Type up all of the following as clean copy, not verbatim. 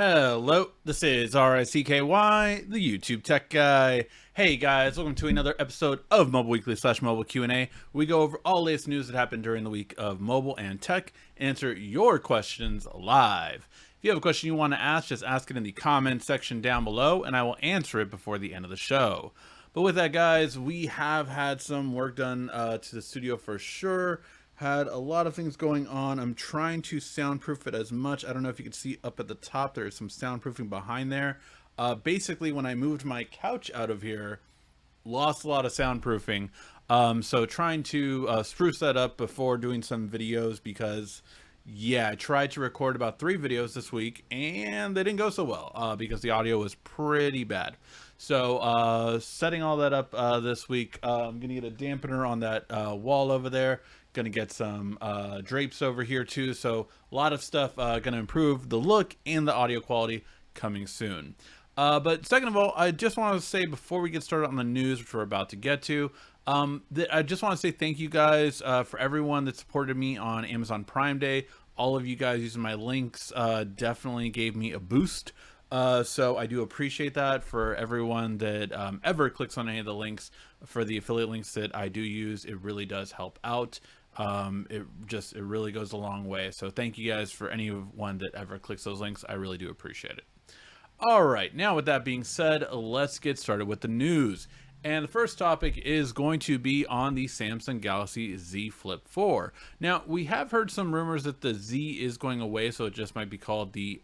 Hello, this is RICKY, the YouTube Tech Guy. Hey guys, welcome to another episode of Mobile Weekly / Mobile Q&A. We go over all latest news that happened during the week of mobile and tech, and answer your questions live. If you have a question you want to ask, just ask it in the comments section down below, and I will answer it before the end of the show. But with that, guys, we have had some work done to the studio for sure. Had a lot of things going on. I'm trying to soundproof it as much. I don't know if you can see up at the top, there is some soundproofing behind there. Basically, when I moved my couch out of here, lost a lot of soundproofing. So trying to spruce that up before doing some videos because, yeah, I tried to record about 3 videos this week and they didn't go so well because the audio was pretty bad. So setting all that up this week, I'm going to get a dampener on that wall over there. Going to get some drapes over here too. So a lot of stuff going to improve the look and the audio quality coming soon. But second of all, I just want to say before we get started on the news, which we're about to get to, I just want to say thank you guys for everyone that supported me on Amazon Prime Day. All of you guys using my links definitely gave me a boost. So I do appreciate that for everyone that ever clicks on any of the links for the affiliate links that I do use. It really does help out. It really goes a long way. So thank you guys for anyone that ever clicks those links. I really do appreciate it. All right, now with that being said, let's get started with the news. And the first topic is going to be on the Samsung Galaxy Z Flip 4. Now, we have heard some rumors that the Z is going away, so it just might be called the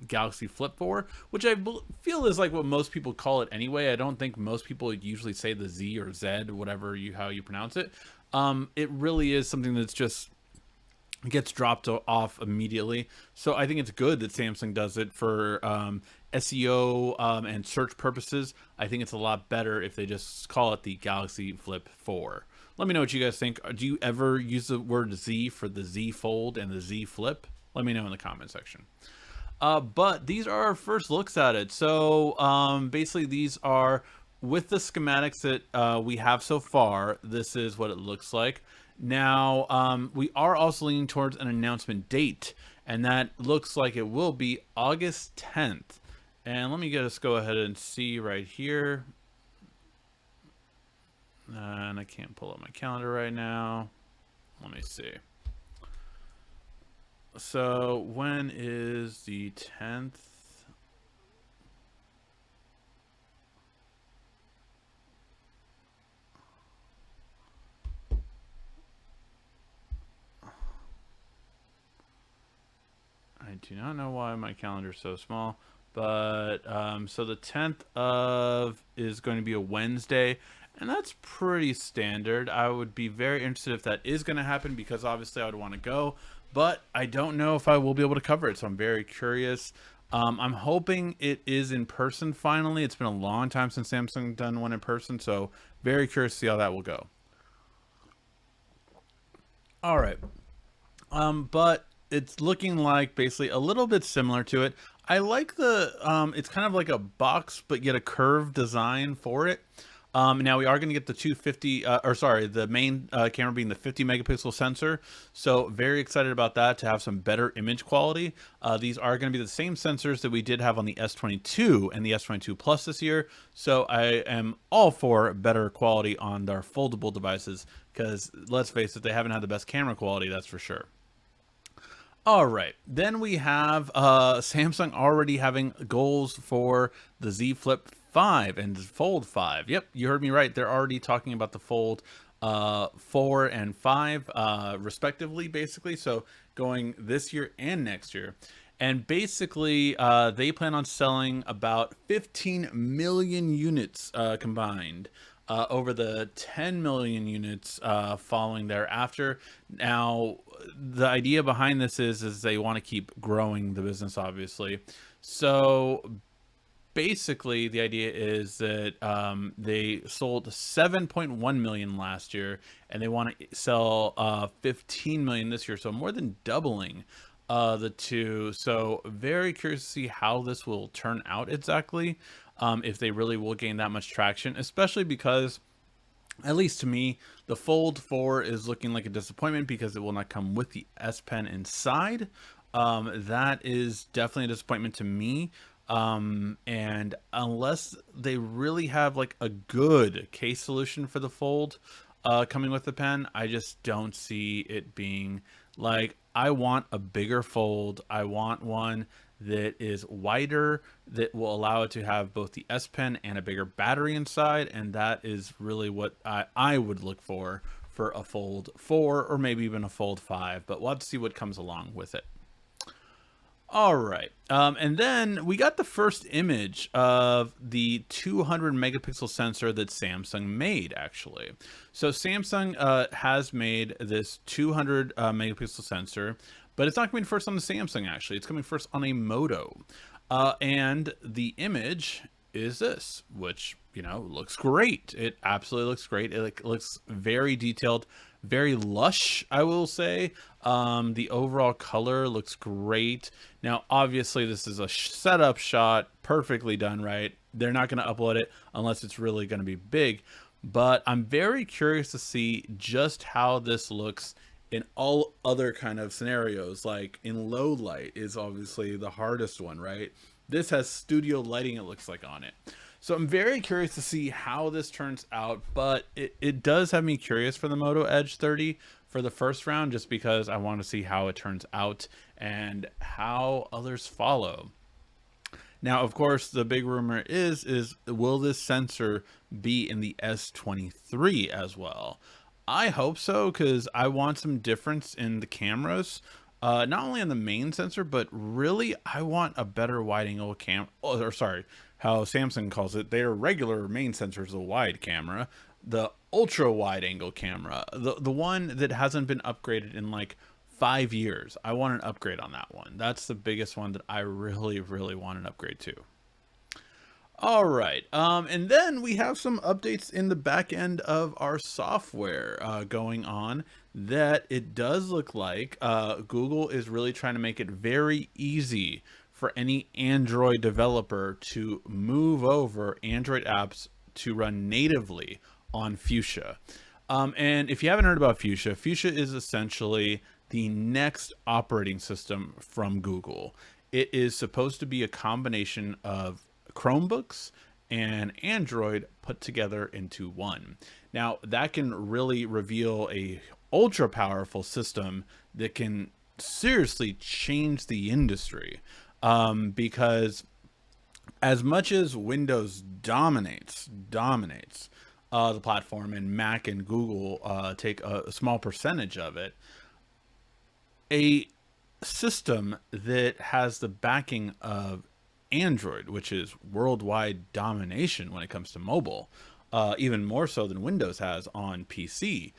Galaxy Flip 4, which I feel is like what most people call it anyway. I don't think most people usually say the Z or Z, whatever how you pronounce it. It really is something that's just gets dropped off immediately. So I think it's good that Samsung does it for SEO and search purposes. I think it's a lot better if they just call it the Galaxy Flip 4. Let me know what you guys think. Do you ever use the word Z for the Z Fold and the Z Flip? Let me know in the comment section. But these are our first looks at it. So basically these are with the schematics that we have so far. This is what it looks like. Now, we are also leaning towards an announcement date, and that looks like it will be August 10th. And let me just go ahead and see right here. And I can't pull up my calendar right now. Let me see. So when is the 10th? I do not know why my calendar is so small, but so the 10th of is going to be a Wednesday, and that's pretty standard. I would be very interested if that is going to happen because obviously I would want to go, but I don't know if I will be able to cover it, so I'm very curious. I'm hoping it is in person finally. It's been a long time since Samsung done one in person, so very curious to see how that will go. All right. But it's looking like basically a little bit similar to it. I like the, it's kind of like a box, but yet a curved design for it. Now we are going to get the 250, the main camera being the 50 megapixel sensor. So very excited about that to have some better image quality. These are going to be the same sensors that we did have on the S22 and the S22 Plus this year. So I am all for better quality on their foldable devices because let's face it, they haven't had the best camera quality, that's for sure. All right, then we have Samsung already having goals for the Z Flip 5 and Fold 5. Yep, you heard me right. They're already talking about the Fold 4 and 5 respectively, basically. So going this year and next year. And basically, they plan on selling about 15 million units combined. Over the 10 million units following thereafter. Now, the idea behind this is they want to keep growing the business, obviously. So basically, the idea is that they sold 7.1 million last year, and they want to sell 15 million this year, so more than doubling the two. So very curious to see how this will turn out exactly. If they really will gain that much traction, especially because, at least to me, the Fold 4 is looking like a disappointment because it will not come with the S Pen inside. That is definitely a disappointment to me. And unless they really have like a good case solution for the fold coming with the pen, I just don't see it being like, I want a bigger fold. I want one that is wider, that will allow it to have both the S Pen and a bigger battery inside. And that is really what I would look for a Fold 4 or maybe even a Fold 5. But we'll have to see what comes along with it. All right. And then we got the first image of the 200 megapixel sensor that Samsung made, actually. So Samsung has made this 200 megapixel sensor, but it's not coming first on the Samsung, actually. It's coming first on a Moto. And the image is this, which, you know, looks great. It absolutely looks great. It looks very detailed, very lush, I will say. The overall color looks great. Now, obviously, this is a setup shot, perfectly done right. They're not going to upload it unless it's really going to be big. But I'm very curious to see just how this looks in all other kind of scenarios. Like in low light is obviously the hardest one, right? This has studio lighting, it looks like, on it. So I'm very curious to see how this turns out, but it does have me curious for the Moto Edge 30 for the first round, just because I want to see how it turns out and how others follow. Now, of course, the big rumor is will this sensor be in the S23 as well? I hope so, because I want some difference in the cameras. Not only on the main sensor, but really I want a better wide angle or sorry, how Samsung calls it, their regular main sensor is a wide camera. The ultra wide angle camera, the one that hasn't been upgraded in like 5 years. I want an upgrade on that one. That's the biggest one that I really, really want an upgrade to. All right, and then we have some updates in the back end of our software going on, that it does look like Google is really trying to make it very easy for any Android developer to move over Android apps to run natively on Fuchsia. And if you haven't heard about Fuchsia, Fuchsia is essentially the next operating system from Google. It is supposed to be a combination of Chromebooks and Android put together into one. Now that can really reveal a ultra powerful system that can seriously change the industry, because as much as Windows dominates the platform, and Mac and Google take a small percentage of it, a system that has the backing of Android, which is worldwide domination when it comes to mobile, even more so than Windows has on PC,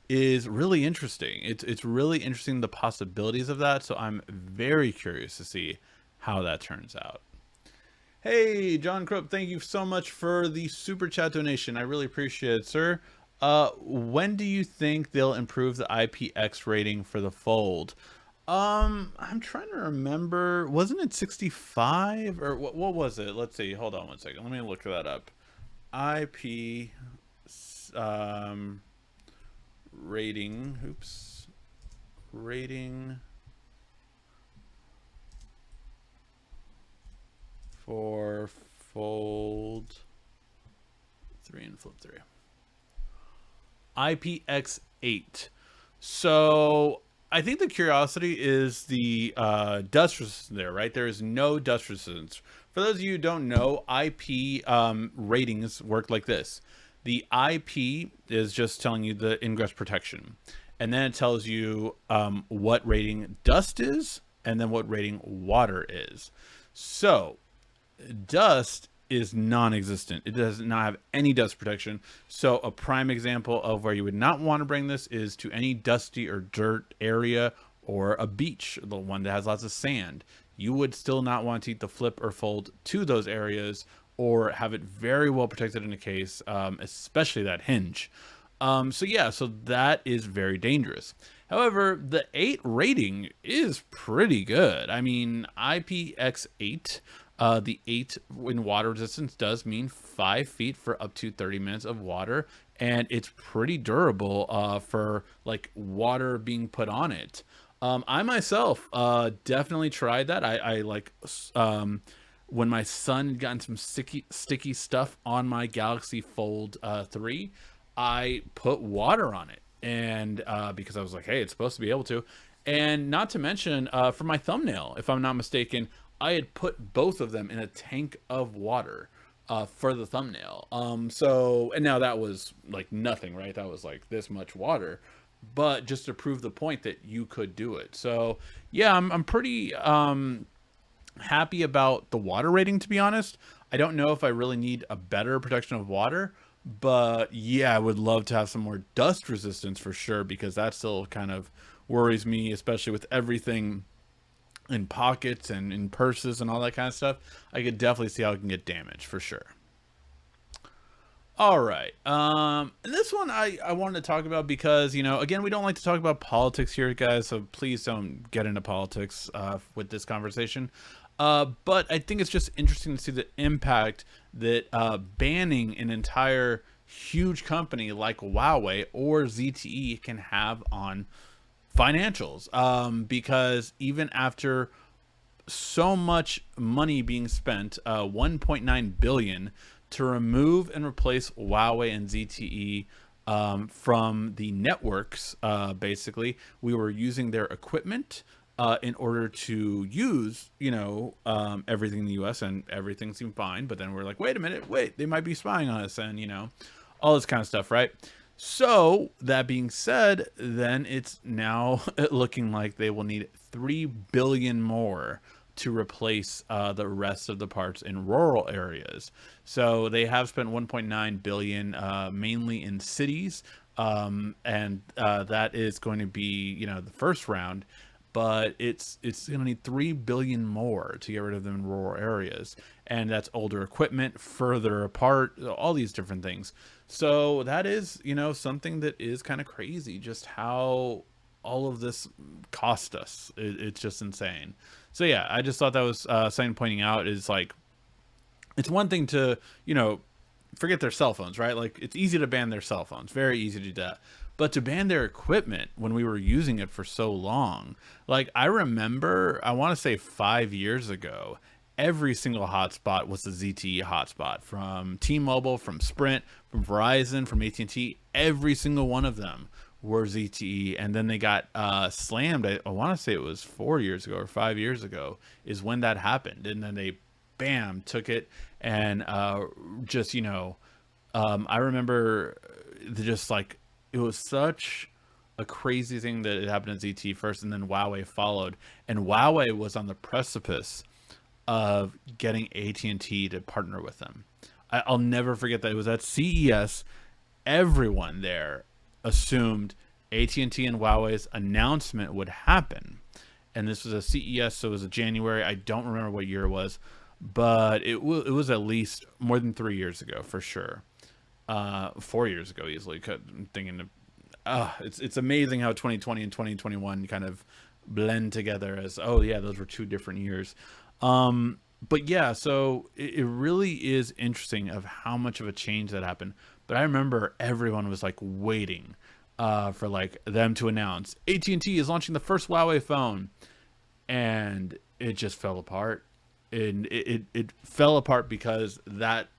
is really interesting. It's really interesting, the possibilities of that. So I'm very curious to see how that turns out. Hey, John Krupp, thank you so much for the super chat donation. I really appreciate it, sir. When do you think they'll improve the IPX rating for the Fold? I'm trying to remember. Wasn't it 65 or what was it? Let's see. Hold on one second. Let me look that up. IP rating. Oops. Rating for Fold 3 and Flip 3. IPX8. So I think the curiosity is the dust resistance there, right? There is no dust resistance. For those of you who don't know, IP ratings work like this. The IP is just telling you the ingress protection. And then it tells you what rating dust is, and then what rating water is. So dust is non-existent. It does not have any dust protection. So a prime example of where you would not want to bring this is to any dusty or dirt area, or a beach, the one that has lots of sand. You would still not want to take the Flip or Fold to those areas, or have it very well protected in a case, especially that hinge. So yeah, so that is very dangerous. However, the 8 rating is pretty good. I mean, IPX8, the 8 in water resistance does mean 5 feet for up to 30 minutes of water, and it's pretty durable for like water being put on it. I myself definitely tried that. I like when my son had gotten some sticky stuff on my Galaxy Fold 3, I put water on it, and because I was like, hey, it's supposed to be able to. And not to mention, for my thumbnail, if I'm not mistaken, I had put both of them in a tank of water for the thumbnail. So, and now that was like nothing, right? That was like this much water, but just to prove the point that you could do it. So, yeah, I'm pretty happy about the water rating, to be honest. I don't know if I really need a better protection of water, but yeah, I would love to have some more dust resistance for sure, because that still kind of worries me, especially with everything in pockets and in purses and all that kind of stuff. I could definitely see how it can get damaged for sure. All right. And this one I wanted to talk about because, again, we don't like to talk about politics here, guys, so please don't get into politics with this conversation. But I think it's just interesting to see the impact that banning an entire huge company like Huawei or ZTE can have on financials. Because even after so much money being spent, 1.9 billion to remove and replace Huawei and ZTE from the networks. Basically, we were using their equipment in order to use, everything in the U.S. and everything seemed fine. But then we're like, wait a minute, they might be spying on us, and all this kind of stuff, right? So that being said, then it's now looking like they will need 3 billion more to replace the rest of the parts in rural areas. So they have spent 1.9 billion mainly in cities, and that is going to be the first round, but it's going to need 3 billion more to get rid of them in rural areas, and that's older equipment, further apart, all these different things. So that is something that is kind of crazy, just how all of this cost us. It's just insane. So yeah, I just thought that was something pointing out, is like, it's one thing to, forget their cell phones, right? Like, it's easy to ban their cell phones, very easy to do that. But to ban their equipment when we were using it for so long, like, I remember, I want to say 5 years ago, every single hotspot was a ZTE hotspot, from T-Mobile, from Sprint, from Verizon, from AT&T. Every single one of them were ZTE, and then they got slammed. I want to say it was 4 years ago or 5 years ago is when that happened, and then they bam took it, and just I remember just like, it was such a crazy thing that it happened at ZTE first, and then Huawei followed, and Huawei was on the precipice of getting AT&T to partner with them. I'll never forget that. It was at CES. Everyone there assumed AT&T and Huawei's announcement would happen, and this was a CES, so it was a January. I don't remember what year it was, but it was at least more than 3 years ago for sure. 4 years ago easily. I'm thinking it's amazing how 2020 and 2021 kind of blend together as, oh yeah, those were 2 different years. But yeah, so it really is interesting of how much of a change that happened. But I remember everyone was like waiting for like them to announce AT&T is launching the first Huawei phone, and it just fell apart. And it fell apart because that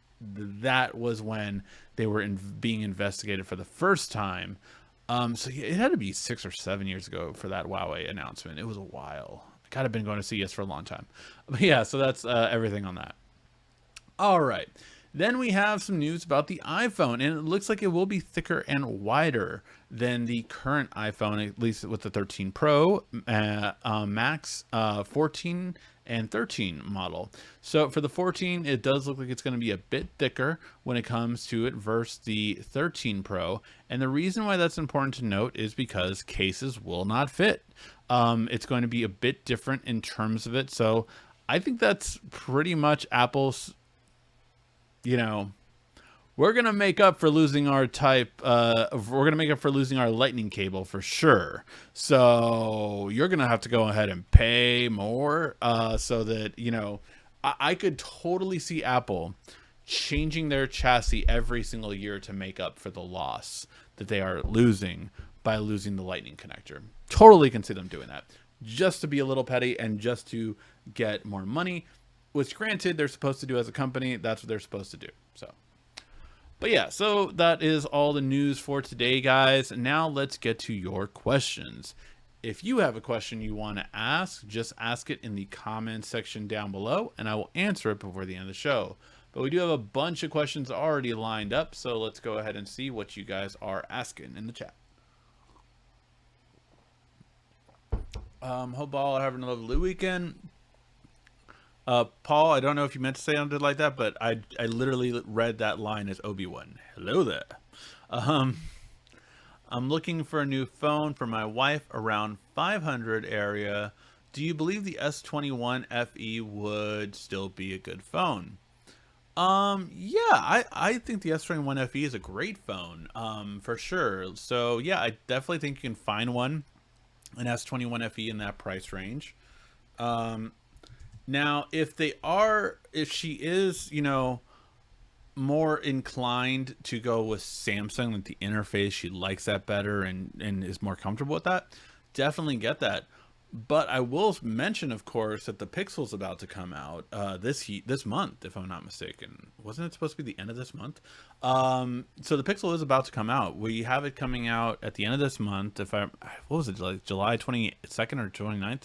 was when they were being investigated for the first time. So yeah, it had to be 6 or 7 years ago for that Huawei announcement. It was a while. I kind of been going to CES for a long time. But yeah, so that's everything on that. All right. Then we have some news about the iPhone, and it looks like it will be thicker and wider than the current iPhone, at least with the 13 Pro, Max, 14, and 13 model. So for the 14, it does look like it's going to be a bit thicker when it comes to it versus the 13 Pro. And the reason why that's important to note is because cases will not fit. It's going to be a bit different in terms of it. So I think that's pretty much Apple's, we're going to make up for losing our we're going to make up for losing our lightning cable for sure. So you're going to have to go ahead and pay more, so that, I could totally see Apple changing their chassis every single year to make up for the loss that they are losing by losing the lightning connector. Totally can see them doing that just to be a little petty and just to get more money, which granted they're supposed to do as a company. That's what they're supposed to do. So, but yeah, so that is all the news for today, guys. Now let's get to your questions. If you have a question you want to ask, just ask it in the comments section down below and I will answer it before the end of the show. But we do have a bunch of questions already lined up, so let's go ahead and see what you guys are asking in the chat. Hope all are having a lovely weekend. Paul, I don't know if you meant to say something like that, but I literally read that line as Obi-Wan. Hello there. I'm looking for a new phone for my wife around 500 area. Do you believe the S21 FE would still be a good phone? Yeah, I think the S21 FE is a great phone, for sure. So yeah, I definitely think you can find one, an S21 FE in that price range. Now, if she is, you know, more inclined to go with Samsung, like the interface, she likes that better and is more comfortable with that, definitely get that. But I will mention, of course, that the Pixel's about to come out this month, if I'm not mistaken. Wasn't it supposed to be the end of this month? So the Pixel is about to come out. We have it coming out at the end of this month. What was it, like July 22nd or 29th?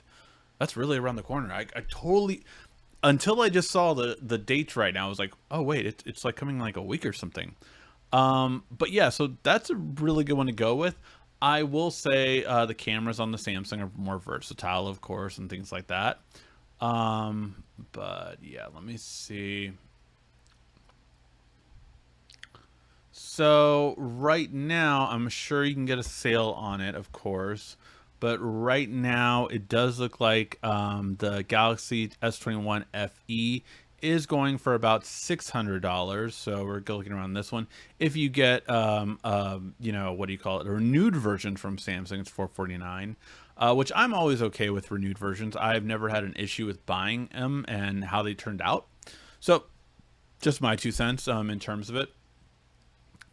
That's really around the corner. I totally, until I just saw the dates right now, I was like, oh wait, it's like coming like a week or something. But yeah, so that's a really good one to go with. I will say the cameras on the Samsung are more versatile, of course, and things like that. But yeah, let me see. So right now, I'm sure you can get a sale on it, of course. But right now, it does look like the Galaxy S21 FE is going for about $600. So we're looking around this one. If you get, you know, what do you call it? A renewed version from Samsung, it's $449, which I'm always okay with renewed versions. I've never had an issue with buying them and how they turned out. So just my 2 cents in terms of it.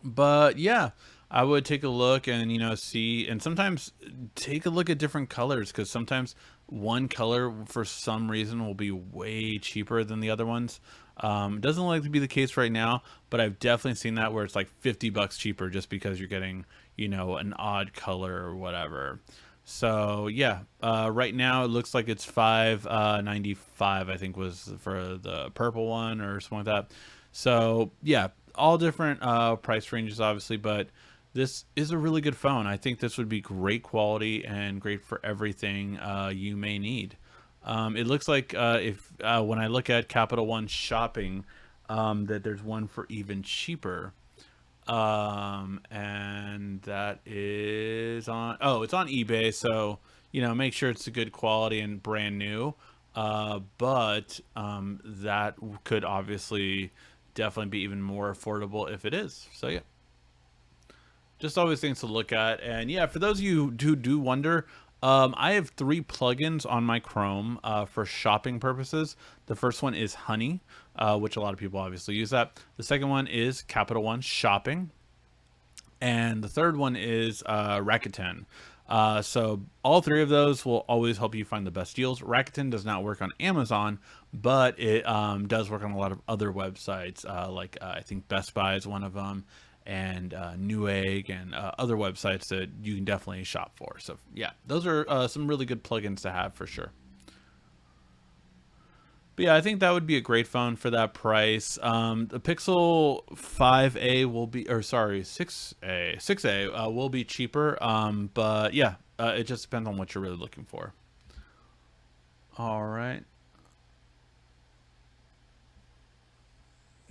But yeah, I would take a look and, you know, see, and sometimes take a look at different colors, because sometimes one color for some reason will be way cheaper than the other ones. It doesn't look like to be the case right now, but I've definitely seen that where it's like $50 cheaper just because you're getting, you know, an odd color or whatever. So yeah, right now it looks like it's $595, I think was for the purple one or something like that. So yeah, all different price ranges obviously, but this is a really good phone. I think this would be great quality and great for everything you may need. It looks like when I look at Capital One shopping, that there's one for even cheaper. And that is on, it's on eBay. So, you know, make sure it's a good quality and brand new. But that could obviously definitely be even more affordable if it is. So yeah, just always things to look at. And yeah, for those of you who do wonder, I have 3 plugins on my Chrome for shopping purposes. The first one is Honey, which a lot of people obviously use that. The second one is Capital One Shopping. And the third one is Rakuten. So all 3 of those will always help you find the best deals. Rakuten does not work on Amazon, but it does work on a lot of other websites, like I think Best Buy is one of them, and Newegg and other websites that you can definitely shop for. So yeah, those are some really good plugins to have for sure. But yeah, I think that would be a great phone for that price. The Pixel 5a will be, or sorry, 6a will be cheaper. But yeah, it just depends on what you're really looking for. All right.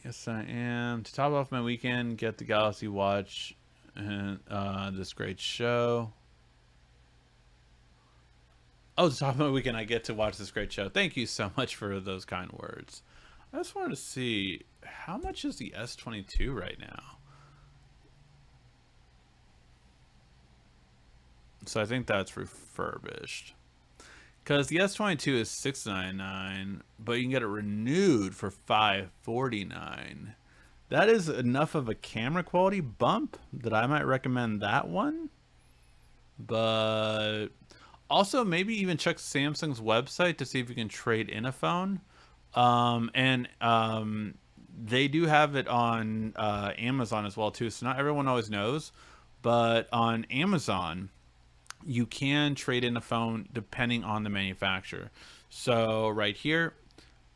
Yes, I am. To top off my weekend, get the Galaxy Watch and this great show. Oh, to top of my weekend, I get to watch this great show. Thank you so much for those kind words. I just wanted to see, how much is the S22 right now? So I think that's refurbished. Because the S22 is $699, but you can get it renewed for $549. That is enough of a camera quality bump that I might recommend that one. But also maybe even check Samsung's website to see if you can trade in a phone. And they do have it on Amazon as well too. So not everyone always knows, but on Amazon you can trade in a phone depending on the manufacturer. So right here,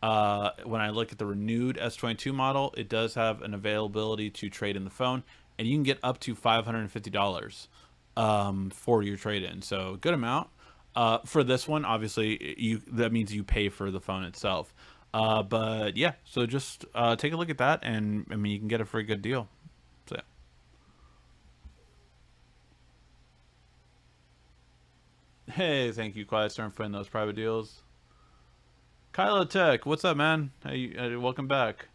when I look at the renewed S22 model, it does have an availability to trade in the phone, and you can get up to $550 for your trade-in. So good amount. For this one, obviously, that means you pay for the phone itself. But yeah, so just take a look at that, and I mean, you can get it for a good deal. So yeah. Hey, thank you, Quiet Storm, for those private deals. Kylo Tech, what's up, man? Hey, welcome back.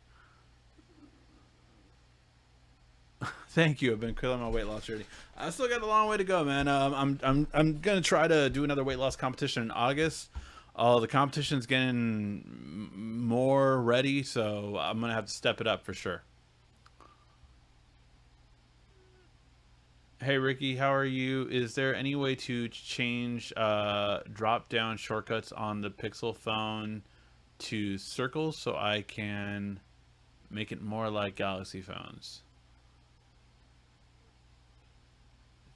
Thank you. I've been killing my weight loss journey. I still got a long way to go, man. I'm gonna try to do another weight loss competition in August. The competition's getting more ready, so I'm gonna have to step it up for sure. Hey Ricky, how are you? Is there any way to change drop down shortcuts on the Pixel phone to circles so I can make it more like Galaxy phones?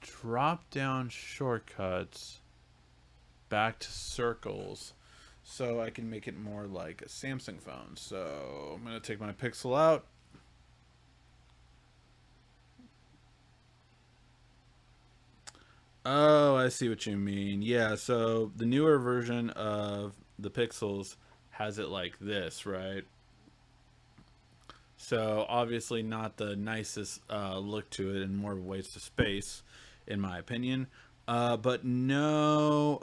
Drop down shortcuts back to circles so I can make it more like a Samsung phone. So I'm going to take my Pixel out. Oh, I see what you mean. Yeah, so the newer version of the Pixels has it like this, right? So obviously not the nicest look to it and more of a waste of space, in my opinion. But no,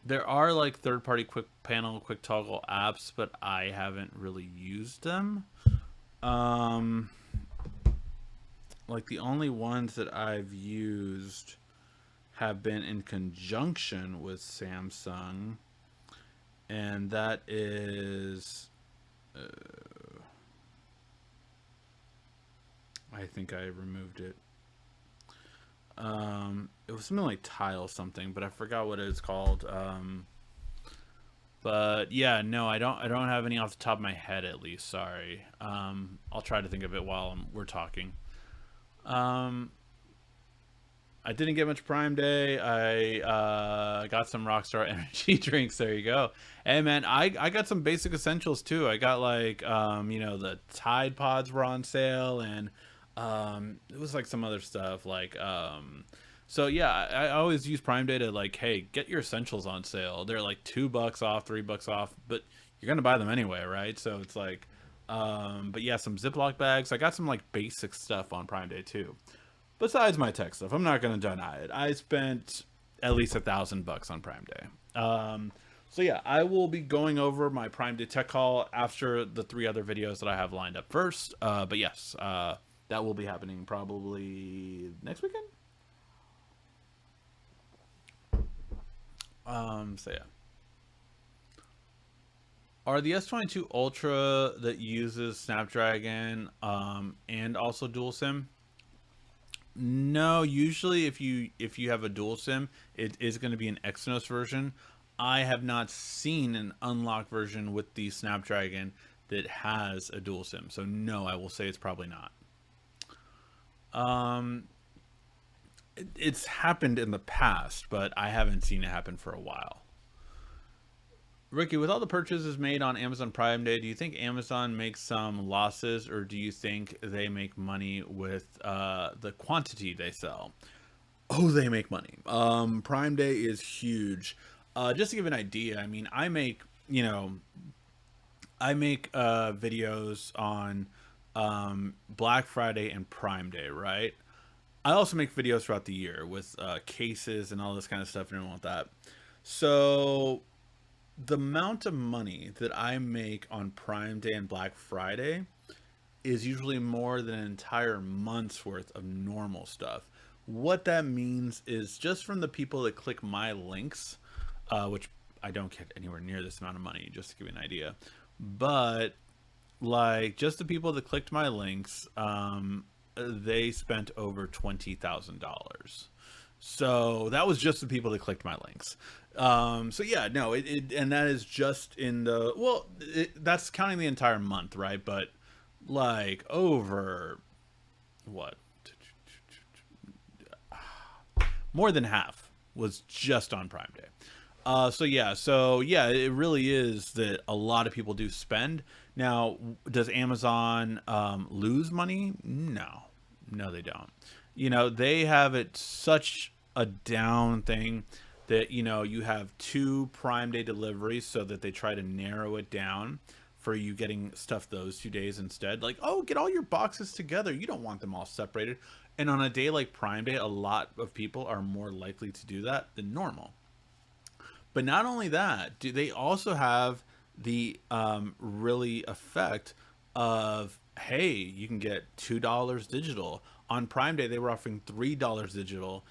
there are like third-party quick panel, quick toggle apps, but I haven't really used them. Um, like the only ones that I've used have been in conjunction with Samsung, and that is, I think I removed it. It was something like Tile something, but I forgot what it's called. But yeah, no, I don't have any off the top of my head at least. Sorry. I'll try to think of it while we're talking. Um, I didn't get much Prime Day. I got some Rockstar energy drinks. There you go. Hey man, I got some basic essentials too. I got like the Tide Pods were on sale, and it was like some other stuff like so yeah, I always use Prime Day to like, hey, get your essentials on sale. They're like $2 off, $3 off, but you're gonna buy them anyway, right? So it's like, but yeah, some Ziploc bags. I got some like basic stuff on Prime Day too. Besides my tech stuff, I'm not gonna deny it. I spent at least $1,000 on Prime Day. So yeah, I will be going over my Prime Day tech haul after the three other videos that I have lined up first. But yes, that will be happening probably next weekend. So yeah. Are the S22 Ultra that uses Snapdragon and also dual SIM? No, usually if you have a dual SIM, it is going to be an Exynos version. I have not seen an unlocked version with the Snapdragon that has a dual SIM. So no, I will say it's probably not. Um, it's happened in the past, but I haven't seen it happen for a while. Ricky, with all the purchases made on Amazon Prime Day, do you think Amazon makes some losses, or do you think they make money with the quantity they sell? Oh, they make money. Prime Day is huge. Just to give an idea, I mean, I make videos on Black Friday and Prime Day, right? I also make videos throughout the year with cases and all this kind of stuff and all that. So the amount of money that I make on Prime Day and Black Friday is usually more than an entire month's worth of normal stuff. What that means is just from the people that click my links, which I don't get anywhere near this amount of money, just to give you an idea. But like just the people that clicked my links, they spent over $20,000. So that was just the people that clicked my links. So yeah, no, and that is just in the, well, that's counting the entire month, right? But like over what, more than half was just on Prime Day. So yeah, it really is that a lot of people do spend. Now, does Amazon lose money? No, no, they don't. They have it such a down thing that you have two Prime Day deliveries, so that they try to narrow it down for you getting stuff those 2 days instead. Like, oh, get all your boxes together. You don't want them all separated. And on a day like Prime Day, a lot of people are more likely to do that than normal. But not only that, do they also have the really effect of, hey, you can get $2 digital. On Prime Day, they were offering $3 digital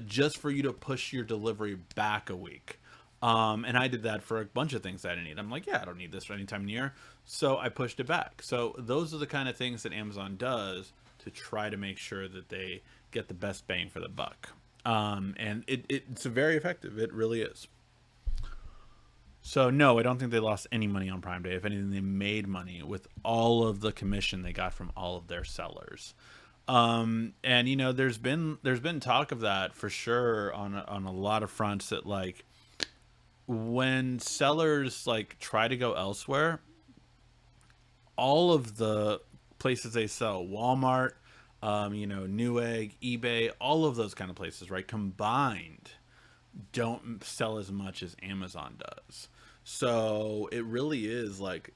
just for you to push your delivery back a week. And I did that for a bunch of things I didn't need. I'm like, yeah, I don't need this for any time near. So I pushed it back. So those are the kind of things that Amazon does to try to make sure that they get the best bang for the buck. And it's very effective. It really is. So no, I don't think they lost any money on Prime Day. If anything, they made money with all of the commission they got from all of their sellers. And there's been talk of that for sure on a lot of fronts, that like when sellers like try to go elsewhere, all of the places they sell, Walmart, Newegg, eBay, all of those kind of places, right, combined, don't sell as much as Amazon does. So it really is like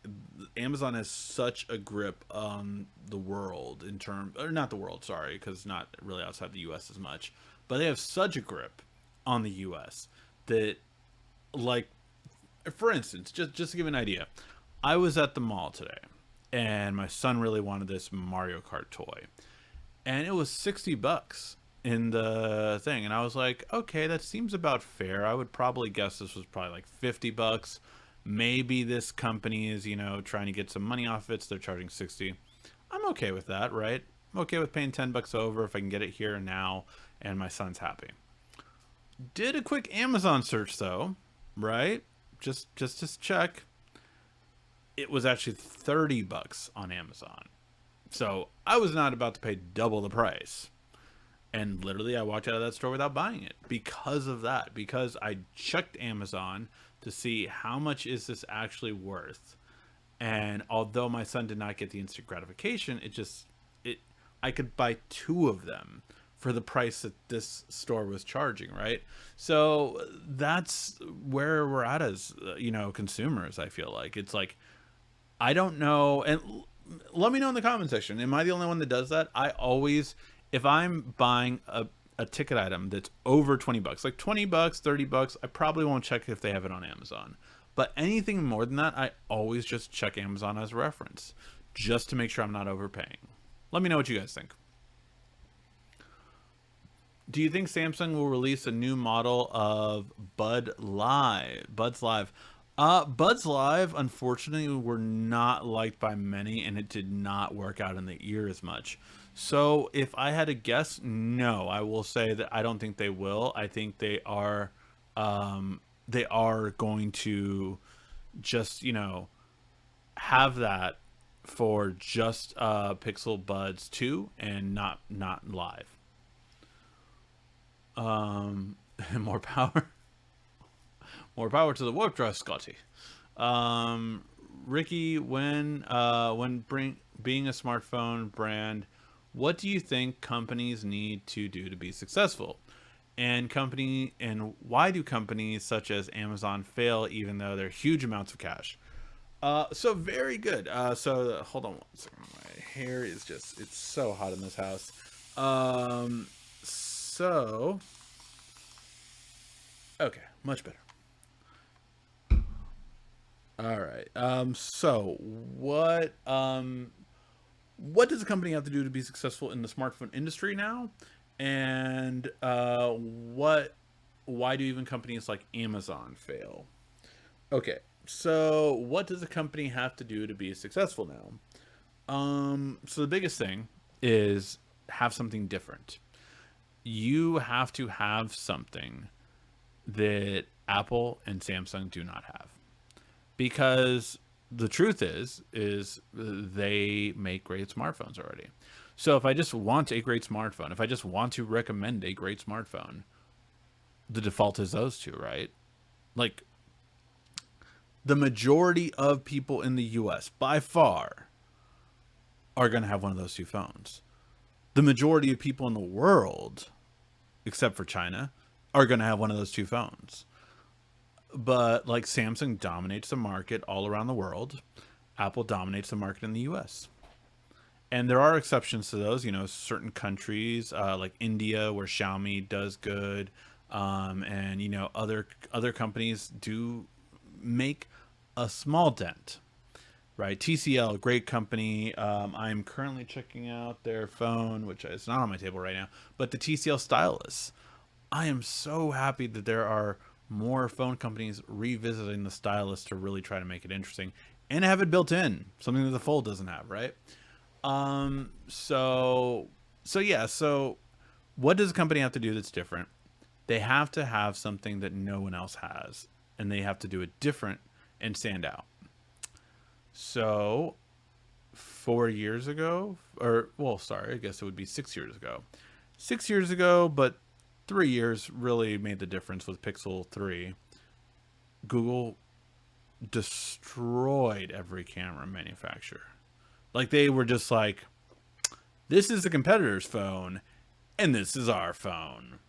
Amazon has such a grip on the world, in term, or not the world, sorry, because not really outside the US as much, but they have such a grip on the US that, like, for instance, just to give an idea, I was at the mall today and my son really wanted this Mario Kart toy, and it was $60 in the thing, and I was like, okay, that seems about fair. I would probably guess this was probably like $50. Maybe this company is trying to get some money off it, so they're charging 60. I'm okay with that, right? I'm okay with paying $10 over if I can get it here and now and my son's happy. Did a quick Amazon search though, right? Just to check. It was actually $30 on Amazon. So I was not about to pay double the price. And literally I walked out of that store without buying it because of that. Because I checked Amazon to see how much is this actually worth. And although my son did not get the instant gratification, I could buy two of them for the price that this store was charging, right? So that's where we're at as consumers. I feel like it's like, I don't know, and let me know in the comment section, am I the only one that does that? I always, if I'm buying a ticket item that's over $20, like $20, $30, I probably won't check if they have it on Amazon. But anything more than that, I always just check Amazon as a reference, just to make sure I'm not overpaying. Let me know what you guys think. Do you think Samsung will release a new model of Buds Live? Buds Live, unfortunately, were not liked by many, and it did not work out in the ear as much. So if I had to guess, no, I will say that I don't think they will. I think they are going to just, have that for just Pixel Buds 2 and not live. More power. More power to the warp drive, Scotty. Ricky, being a smartphone brand, what do you think companies need to do to be successful? And why do companies such as Amazon fail even though they're huge amounts of cash? So very good. So hold on one second. My hair is it's so hot in this house. Okay, much better. All right. So what does a company have to do to be successful in the smartphone industry now? And why do even companies like Amazon fail? Okay. So what does a company have to do to be successful now? So the biggest thing is have something different. You have to have something that Apple and Samsung do not have, because the truth is they make great smartphones already. So if I just want a great smartphone, if I just want to recommend a great smartphone, the default is those two, right? Like, the majority of people in the US by far are going to have one of those two phones. The majority of people in the world, except for China, are going to have one of those two phones. But like, Samsung dominates the market all around the world. Apple dominates the market in the US. And there are exceptions to those, certain countries, like India, where Xiaomi does good. And, other companies do make a small dent, right? TCL, great company. I'm currently checking out their phone, which is not on my table right now, but the Tcl Stylus. I am so happy that there are more phone companies revisiting the stylus to really try to make it interesting and have it built in, something that the Fold doesn't have, right? So what does a company have to do that's different? They have to have something that no one else has, and they have to do it different and stand out. So 4 years ago, I guess it would be 6 years ago. 6 years ago, but 3 years really made the difference with Pixel 3. Google destroyed every camera manufacturer. Like, they were just like, this is the competitor's phone, and this is our phone.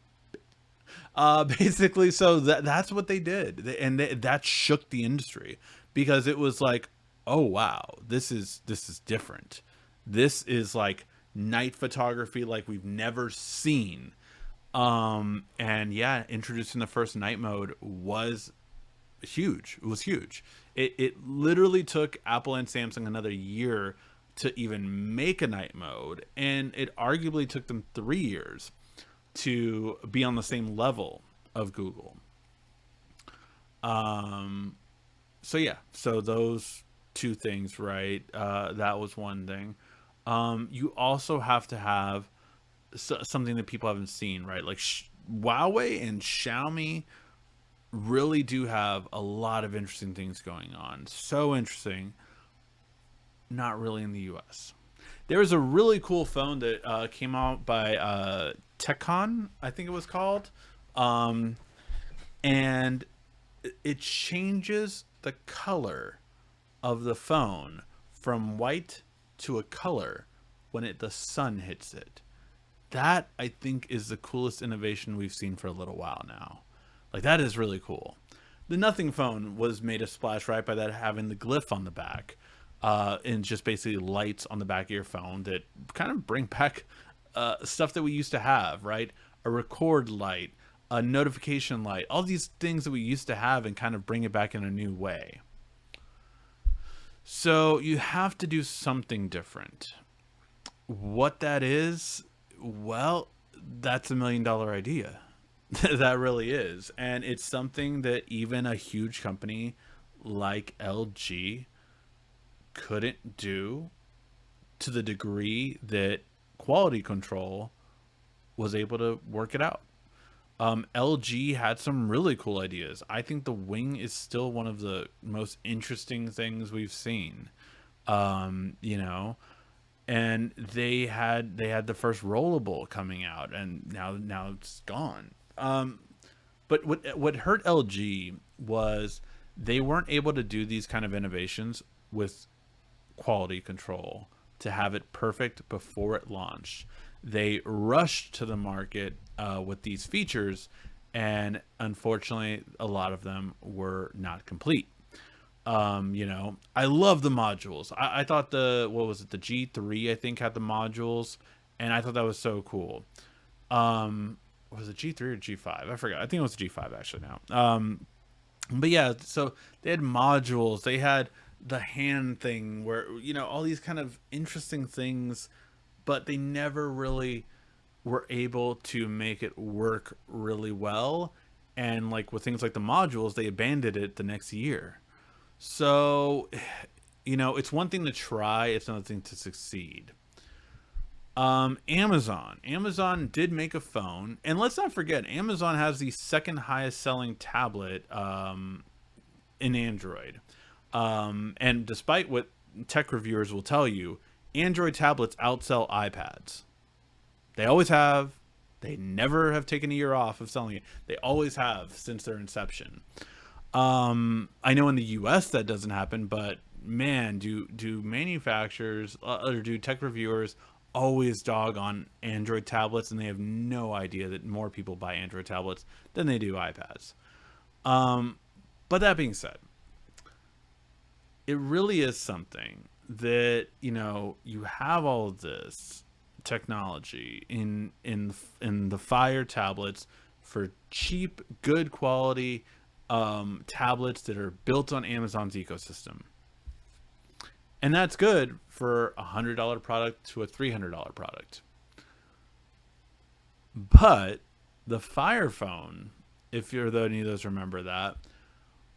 Basically, so that's what they did, and that shook the industry, because it was like, oh wow, this is different. This is like night photography like we've never seen. And yeah, introducing the first night mode was huge. It was huge. It literally took Apple and Samsung another year to even make a night mode, and it arguably took them 3 years to be on the same level of Google. So those two things, right? That was one thing. You also have to have something that people haven't seen, right? Like, Huawei and Xiaomi really do have a lot of interesting things going on. So interesting. Not really in the US. There was a really cool phone that came out by Tecon, I think it was called. And it changes the color of the phone from white to a color when the sun hits it. That, I think, is the coolest innovation we've seen for a little while now. Like, that is really cool. The Nothing phone was made a splash right by that, having the glyph on the back, and just basically lights on the back of your phone that kind of bring back stuff that we used to have, right? A record light, a notification light, all these things that we used to have, and kind of bring it back in a new way. So you have to do something different. What that is, well, that's $1 million idea. That really is. And it's something that even a huge company like LG couldn't do to the degree that quality control was able to work it out. LG had some really cool ideas. I think the Wing is still one of the most interesting things we've seen. And they had the first rollable coming out, and now it's gone. But what hurt LG was they weren't able to do these kind of innovations with quality control to have it perfect before it launched. They rushed to the market with these features, and unfortunately, a lot of them were not complete. I love the modules. I thought the G3, I think, had the modules, and I thought that was so cool. Was it G3 or G5? I forgot. I think it was G5 actually now. But yeah, so they had modules. They had the hand thing where, all these kind of interesting things, but they never really were able to make it work really well. And like with things like the modules, they abandoned it the next year. So, it's one thing to try, it's another thing to succeed. Amazon did make a phone, and let's not forget, Amazon has the second highest selling tablet in Android. And despite what tech reviewers will tell you, Android tablets outsell iPads. They always have. They never have taken a year off of selling it. They always have since their inception. I know in the US that doesn't happen, but man, do manufacturers or do tech reviewers always dog on Android tablets, and they have no idea that more people buy Android tablets than they do iPads. But that being said, it really is something that you have all of this technology in the Fire tablets for cheap, good quality tablets that are built on Amazon's ecosystem. And that's good for a $100 product to a $300 product. But the Fire phone, if you're any of those remember that,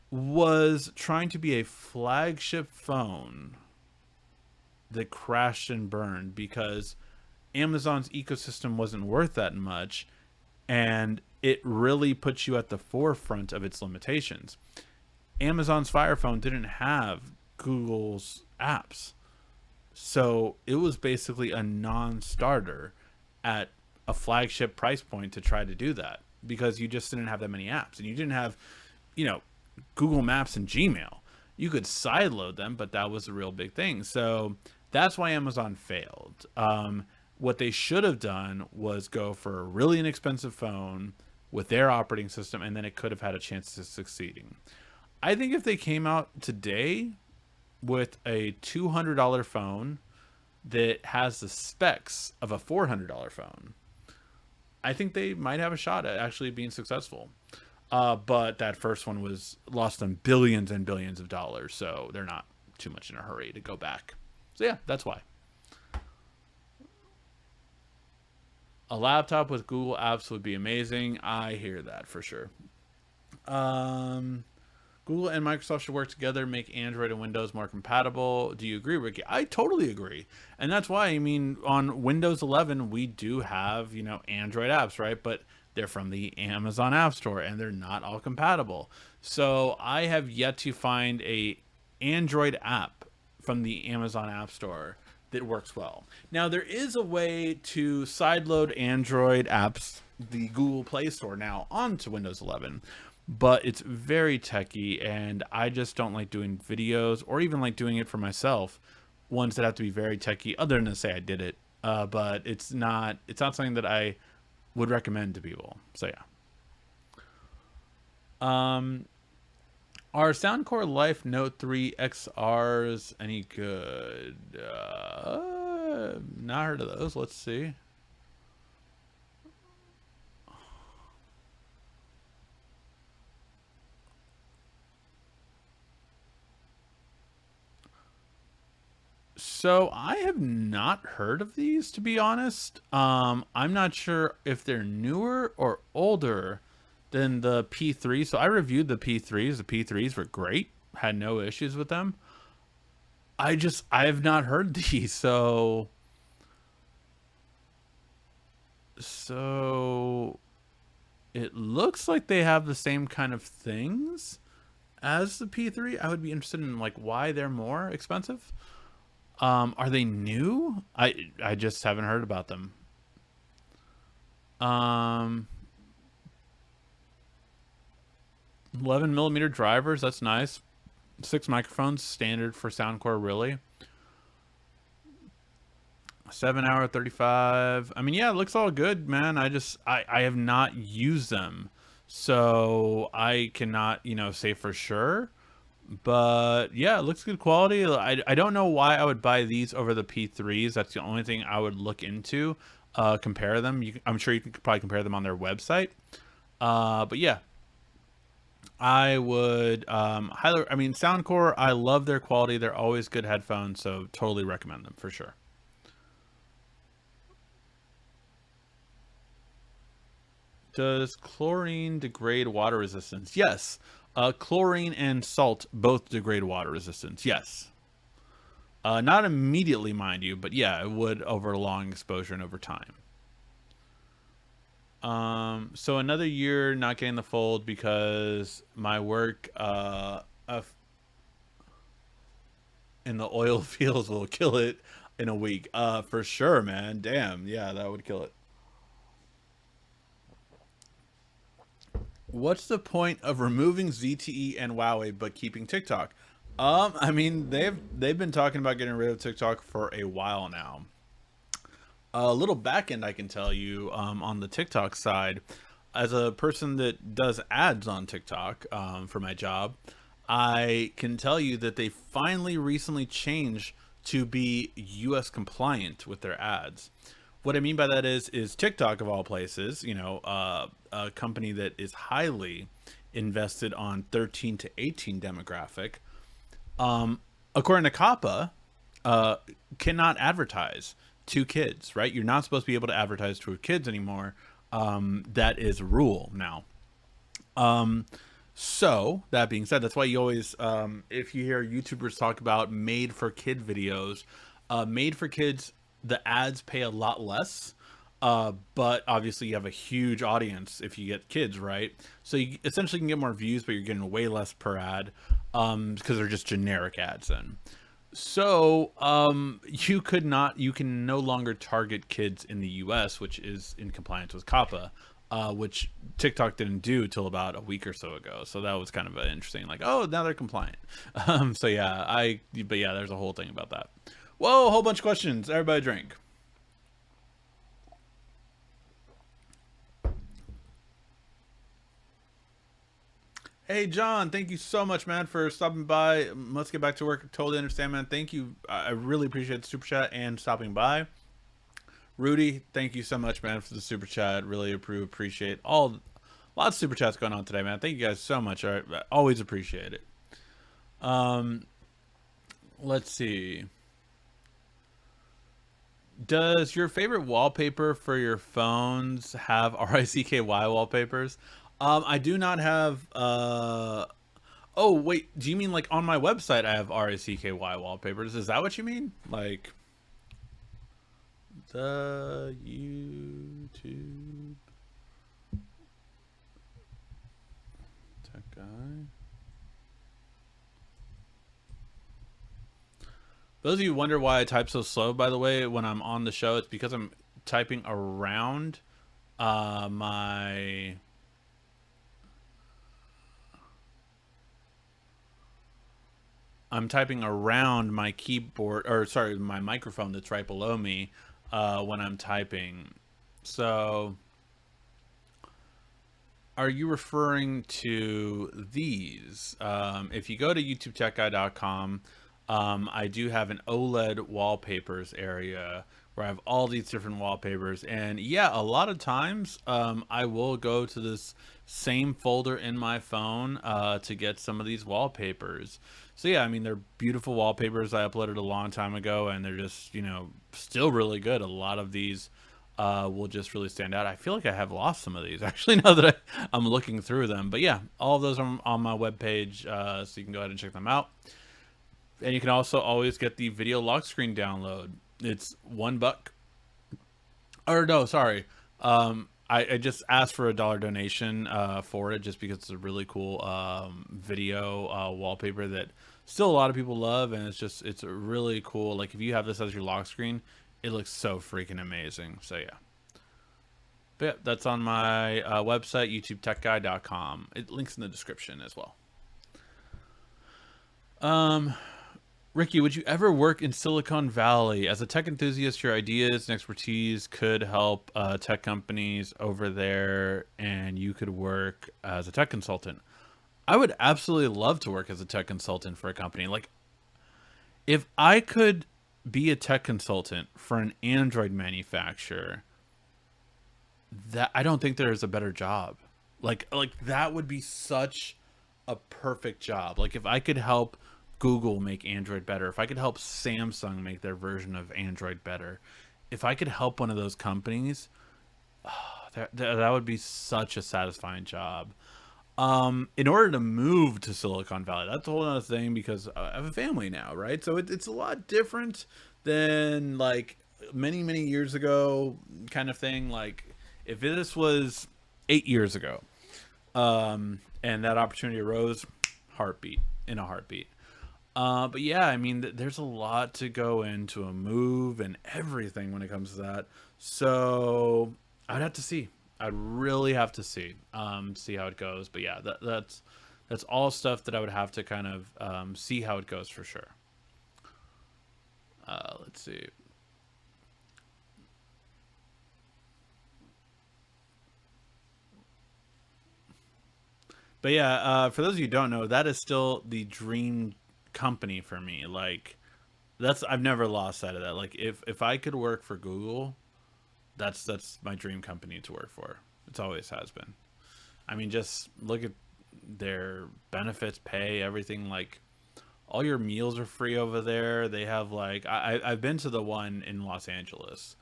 was trying to be a flagship phone that crashed and burned because Amazon's ecosystem wasn't worth that much, and it really puts you at the forefront of its limitations. Amazon's Fire phone didn't have Google's apps, so it was basically a non-starter at a flagship price point to try to do that, because you just didn't have that many apps, and you didn't have Google Maps and Gmail. You could sideload them, but that was a real big thing. So that's why Amazon failed. What they should have done was go for a really inexpensive phone with their operating system, and then it could have had a chance of succeeding. I think if they came out today with a $200 phone that has the specs of a $400 phone, I think they might have a shot at actually being successful. But that first one was lost them billions and billions of dollars, so they're not too much in a hurry to go back. So yeah, that's why. A laptop with Google Apps would be amazing. I hear that for sure. Google and Microsoft should work together, make Android and Windows more compatible. Do you agree, Ricky? I totally agree. And that's why, on Windows 11, we do have, Android apps, right? But they're from the Amazon App Store, and they're not all compatible. So I have yet to find a Android app from the Amazon App Store that works well. Now, there is a way to sideload Android apps, the Google Play Store now, onto Windows 11. But it's very techy, and I just don't like doing videos or even like doing it for myself, ones that have to be very techy, other than to say I did it. But it's not something that I would recommend to people. So yeah. Are Soundcore Life Note 3 XRs any good? Not heard of those. Let's see. So I have not heard of these, to be honest. I'm not sure if they're newer or older than the P3. So I reviewed the P3s. The P3s were great. Had no issues with them. I have not heard these. So it looks like they have the same kind of things as the P3. I would be interested in why they're more expensive. Are they new? I just haven't heard about them. 11mm drivers, that's nice. 6 microphones, standard for Soundcore, really. 7-hour 35. Yeah, it looks all good, man. I have not used them, so I cannot say for sure. But yeah, it looks good quality. I don't know why I would buy these over the P3s. That's the only thing I would look into. Compare them. I'm sure you could probably compare them on their website. But yeah, I would highly. Soundcore, I love their quality. They're always good headphones, so totally recommend them for sure. Does chlorine degrade water resistance? Yes. Chlorine and salt both degrade water resistance. Yes. Not immediately, mind you, but yeah, it would over long exposure and over time. So another year not getting the fold because my work in the oil fields will kill it in a week. For sure, man. Damn, yeah, that would kill it. What's the point of removing ZTE and Huawei but keeping TikTok? I mean, they've been talking about getting rid of TikTok for a while now. A little back end I can tell you on the TikTok side, as a person that does ads on TikTok for my job, I can tell you that they finally recently changed to be US compliant with their ads. What I mean by that is TikTok of all places, a company that is highly invested on 13 to 18 demographic, according to COPPA, cannot advertise to kids, right? You're not supposed to be able to advertise to kids anymore. That is a rule now. So that being said, that's why you always, if you hear YouTubers talk about made for kid videos, made for kids, the ads pay a lot less. But obviously you have a huge audience if you get kids, right? So you essentially can get more views, but you're getting way less per ad, because they're just generic ads then. So you can no longer target kids in the US, which is in compliance with COPPA, which TikTok didn't do till about a week or so ago. So that was kind of interesting, like, oh, now they're compliant. So yeah, but yeah, there's a whole thing about that. Whoa, a whole bunch of questions. Everybody drink. Hey, John, thank you so much, man, for stopping by. Let's get back to work. Totally understand, man. Thank you. I really appreciate the super chat and stopping by. Rudy, thank you so much, man, for the super chat. Really appreciate lots of super chats going on today, man. Thank you guys so much. I always appreciate it. Let's see. Does your favorite wallpaper for your phones have RICKY wallpapers? I do not have. Oh wait, do you mean like on my website I have RICKY wallpapers? Is that what you mean? Like the YouTube tech guy. Those of you who wonder why I type so slow, by the way, when I'm on the show, it's because I'm typing around my keyboard, or sorry, my microphone that's right below me when I'm typing. So are you referring to these? If you go to youtubetechguy.com, I do have an OLED wallpapers area where I have all these different wallpapers. And yeah, a lot of times I will go to this same folder in my phone to get some of these wallpapers. So yeah, I mean, they're beautiful wallpapers I uploaded a long time ago, and they're just, still really good. A lot of these will just really stand out. I feel like I have lost some of these, actually, now that I'm looking through them. But yeah, all of those are on my webpage, so you can go ahead and check them out. And you can also always get the video lock screen download. It's $1. Or no, sorry. I just asked for a $1 donation for it, just because it's a really cool video wallpaper that still a lot of people love, and it's really cool. Like, if you have this as your lock screen, it looks so freaking amazing. So yeah. But yeah, that's on my website, youtubetechguy.com. It links in the description as well. Ricky, would you ever work in Silicon Valley? As a tech enthusiast, your ideas and expertise could help tech companies over there, and you could work as a tech consultant. I would absolutely love to work as a tech consultant for a company. Like, if I could be a tech consultant for an Android manufacturer, that I don't think there is a better job. Like that would be such a perfect job. Like, if I could help Google make Android better, if I could help Samsung make their version of Android better, if I could help one of those companies, that would be such a satisfying job. In order to move to Silicon Valley, that's a whole other thing because I have a family now, right? So it's a lot different than like many years ago kind of thing. Like if this was 8 years ago, and that opportunity arose, heartbeat in a heartbeat. But yeah, I mean, there's a lot to go into a move and everything when it comes to that. So I'd have to see. I'd really have to see how it goes. But yeah, that's all stuff that I would have to kind of see how it goes for sure. Let's see. But yeah, for those of you who don't know, that is still the dream company for me. Like that's I've never lost sight of that. Like if I could work for Google, that's my dream company to work for. It's always has been. I mean, just look at their benefits, pay, everything. Like all your meals are free over there. They have like I've been to the one in Los Angeles.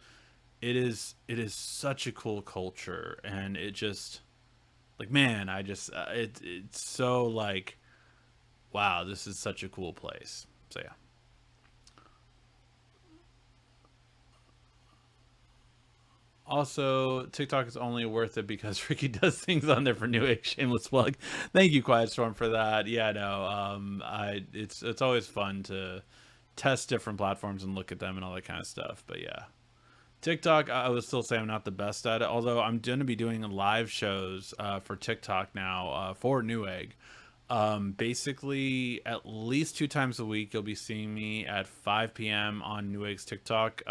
It is such a cool culture, and it just like man, I just it's so like wow, this is such a cool place. So yeah. Also, TikTok is only worth it because Ricky does things on there for Newegg. Shameless plug. Thank you, Quiet Storm, for that. Yeah, no, I it's always fun to test different platforms and look at them and all that kind of stuff. But yeah, TikTok, I would still say I'm not the best at it. Although I'm going to be doing live shows for TikTok now for Newegg. Basically, at least 2 times a week, you'll be seeing me at 5 p.m. on Newegg's TikTok,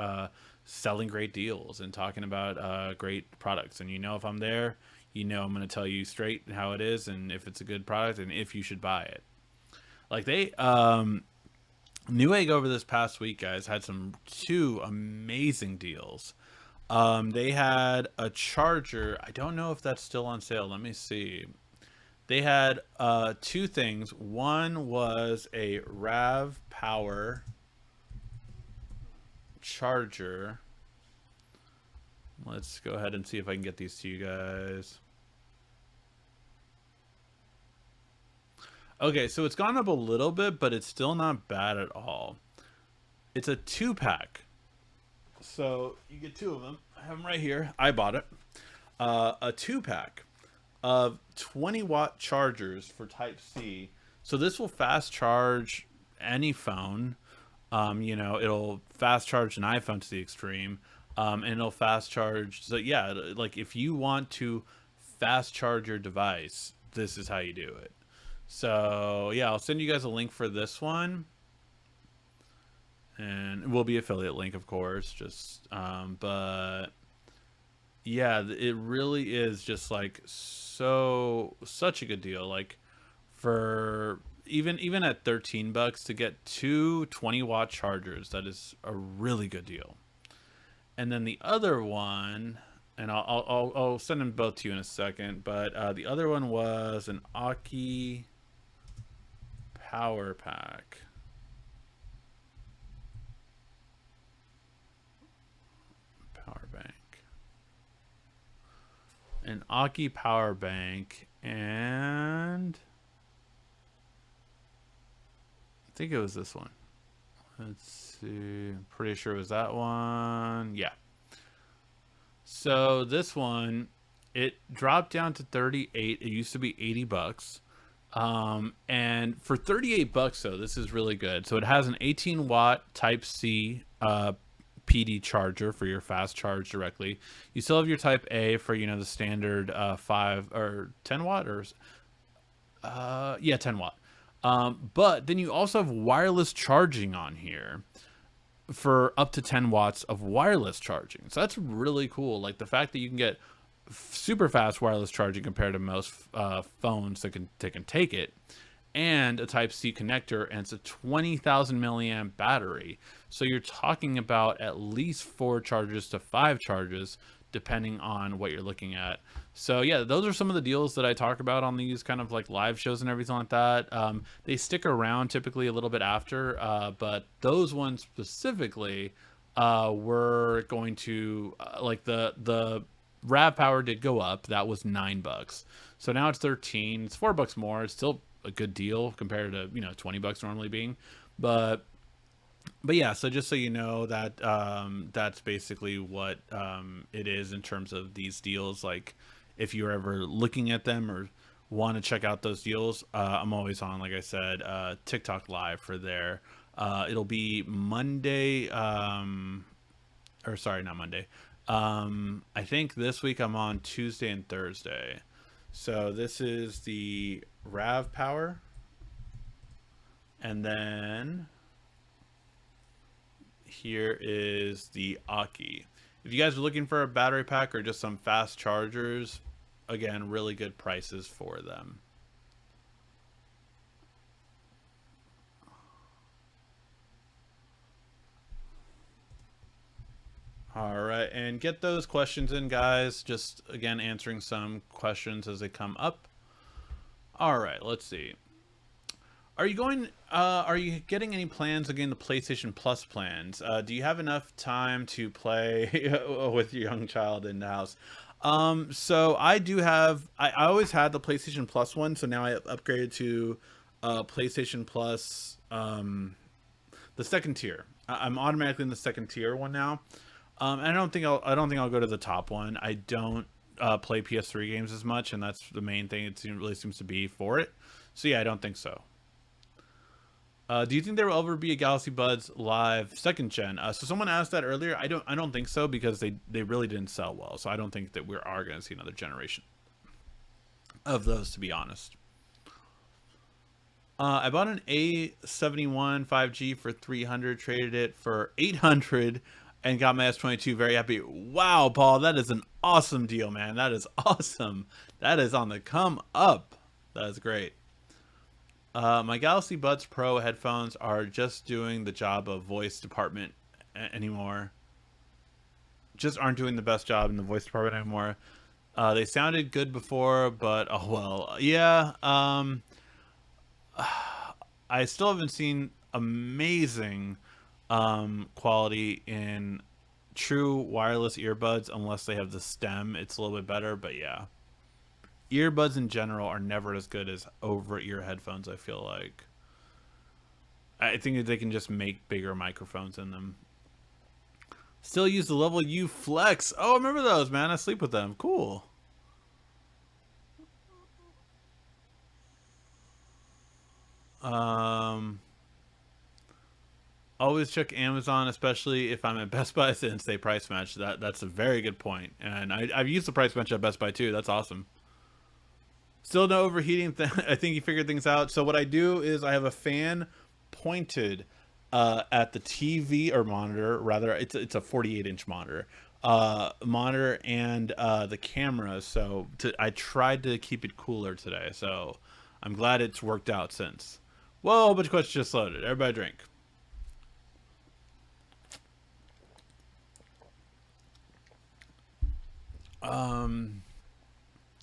selling great deals and talking about great products. And you know, if I'm there, you know I'm going to tell you straight how it is and if it's a good product and if you should buy it. Like Newegg over this past week, guys, had some two amazing deals. They had a charger. I don't know if that's still on sale. Let me see. They had two things. One was a Rav Power charger. Let's go ahead and see if I can get these to you guys. Okay, so it's gone up a little bit, but it's still not bad at all. It's a 2-pack. So you get two of them. I have them right here. I bought it. A 2-pack of 20-watt chargers for Type C. So this will fast charge any phone. It'll fast charge an iPhone to the extreme. And it'll fast charge. So yeah, like if you want to fast charge your device, this is how you do it. So yeah, I'll send you guys a link for this one. And it will be affiliate link, of course. But yeah, it really is just like such a good deal. Like for even at $13 to get two 20-watt chargers, that is a really good deal. And then the other one, and I'll send them both to you in a second. But the other one was an Aki Power Pack. Power Bank. An Aki Power Bank, and I think it was this one. Let's see. I'm pretty sure it was that one. Yeah. So this one, it dropped down to 38. It used to be $80. And for $38 though, this is really good. So it has an 18-watt Type C PD charger for your fast charge directly. You still have your Type A for the standard 5 or 10 watt or 10 watt. But then you also have wireless charging on here for up to 10 watts of wireless charging. So that's really cool. Like the fact that you can get super fast wireless charging compared to most phones that can take it, and a Type C connector, and it's a 20,000 milliamp battery. So you're talking about at least 4 charges to 5 charges depending on what you're looking at. So yeah, those are some of the deals that I talk about on these kind of like live shows and everything like that. They stick around typically a little bit after, but those ones specifically were going to like the Rav Power did go up. That was $9. So now it's 13. It's $4 more. It's still a good deal compared to, you know, $20 normally being. But yeah, so just so you know that that's basically what it is in terms of these deals. Like, if you're ever looking at them or want to check out those deals, I'm always on, like I said, TikTok live for there. It'll be Monday, or sorry, not Monday. I think this week I'm on Tuesday and Thursday. So this is the Rav Power, and then here is the Aki. If you guys are looking for a battery pack or just some fast chargers, again, really good prices for them. All right, and get those questions in, guys. Just, again, answering some questions as they come up. All right, let's see. Are you getting any plans again, the PlayStation Plus plans? Do you have enough time to play with your young child in the house? So I do have, I always had the PlayStation Plus one, so now I upgraded to PlayStation Plus, the second tier. I'm automatically in the second tier one now. And I don't think I'll go to the top one. I don't play PS3 games as much, and that's the main thing. It really seems to be for it. So yeah, I don't think so. Do you think there will ever be a Galaxy Buds Live second gen? So someone asked that earlier. I don't think so, because they really didn't sell well. So I don't think that we are going to see another generation of those, to be honest. I bought an A71 5G for 300, traded it for 800, and got my S22. Very happy. Wow, Paul, that is an awesome deal, man. That is awesome. That is on the come up. That is great. My Galaxy Buds Pro headphones are just doing the job of voice department anymore. Just aren't doing the best job in the voice department anymore. They sounded good before, but oh well. Yeah. I still haven't seen amazing quality in true wireless earbuds unless they have the stem. It's a little bit better, but yeah. Earbuds in general are never as good as over-ear headphones, I feel like. I think that they can just make bigger microphones in them. Still use the Level U Flex. Oh, I remember those, man. I sleep with them. Cool. Always check Amazon, especially if I'm at Best Buy, since they price match. That's a very good point. And I've used the price match at Best Buy too. That's awesome. Still no overheating. I think he figured things out. So what I do is I have a fan pointed at the TV or monitor. Rather, it's a 48-inch monitor. Monitor and the camera. So I tried to keep it cooler today. So I'm glad it's worked out since. Whoa, a bunch of questions just loaded. Everybody drink.